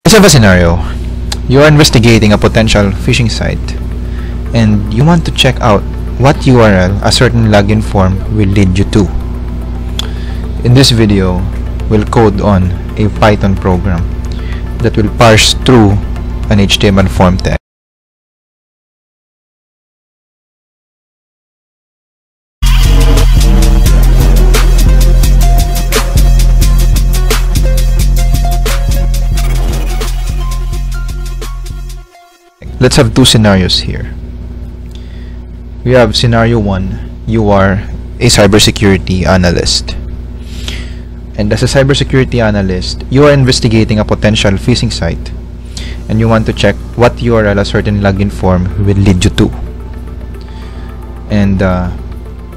Let's have a scenario. You are investigating a potential phishing site and you want to check out what URL a certain login form will lead you to. In this video, we'll code on a Python program that will parse through an HTML form tag. Let's have two scenarios here. We have scenario 1. You are a cybersecurity analyst. And as a cybersecurity analyst, you are investigating a potential phishing site and you want to check what URL a certain login form will lead you to. And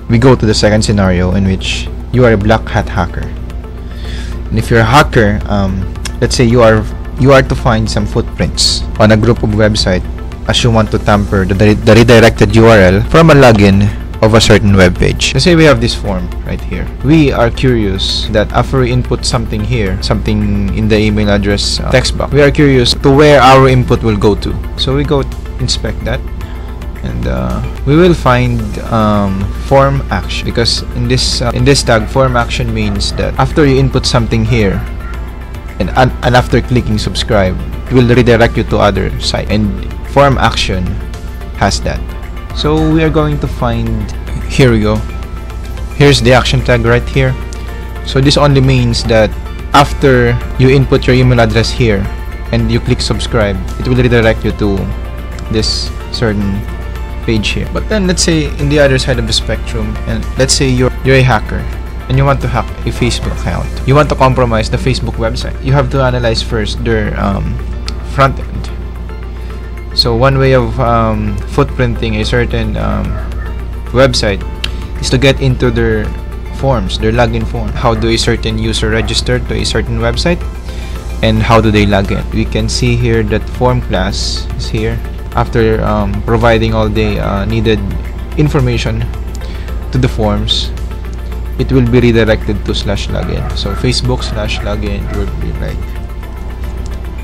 we go to the second scenario in which you are a black hat hacker. And if you're a hacker, let's say you are to find some footprints on a group of website as you want to tamper the redirected URL from a login of a certain web page. Let's say we have this form right here. We are curious that after we input something here, something in the email address text box, we are curious to where our input will go to. So we go inspect that and we will find form action, because in this tag form action means that after you input something here and after clicking subscribe, it will redirect you to other site, and form action has that. So we are going to find, here we go, here's the action tag right here. So this only means that after you input your email address here and you click subscribe, it will redirect you to this certain page here. But then let's say in the other side of the spectrum, and let's say you're a hacker and you want to hack a Facebook account. You want to compromise the Facebook website. You have to analyze first their front end. So one way of footprinting a certain website is to get into their forms, their login form. How do a certain user register to a certain website and how do they log in? We can see here that form class is here. After providing all the needed information to the forms, it will be redirected to /login. So Facebook /login will be like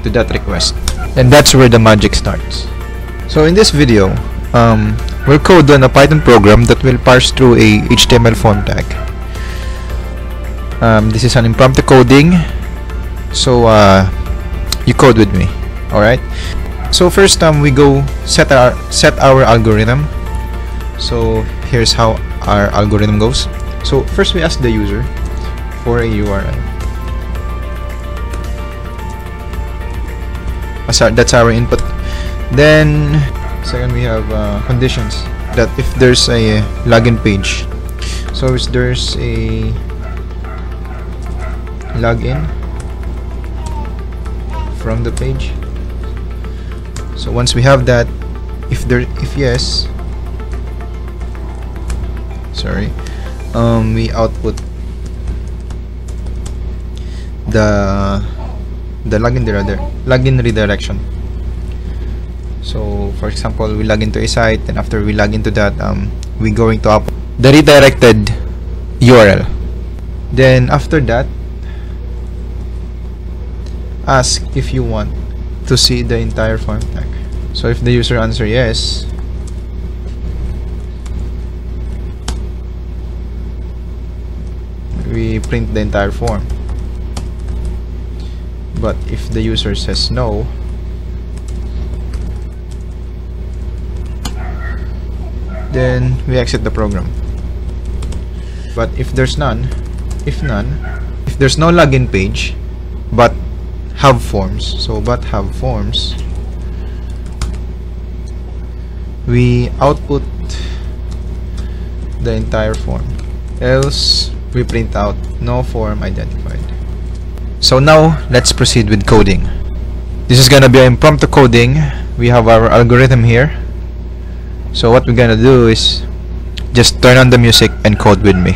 to that request, and that's where the magic starts. So in this video, we'll code on a Python program that will parse through a HTML form tag. This is an impromptu coding, so you code with me. Alright, so first we go set our algorithm. So here's how our algorithm goes. So first we ask the user for a URL. That's our input. Then second we have conditions, that if there's a login page, so if there's a login from the page. So once we have that, if yes, sorry, we output the login redirection. So for example, we log into a site, and after we log into that, we're going to upload the redirected URL. Then after that, ask if you want to see the entire form tag. So if the user answer yes, we print the entire form. But if the user says no, then we exit the program. But if there's if there's no login page but have forms, so but have forms, we output the entire form, else we print out no form identified. So now let's proceed with coding. This is gonna be an impromptu coding. We have our algorithm here. So what we're gonna do is just turn on the music and code with me.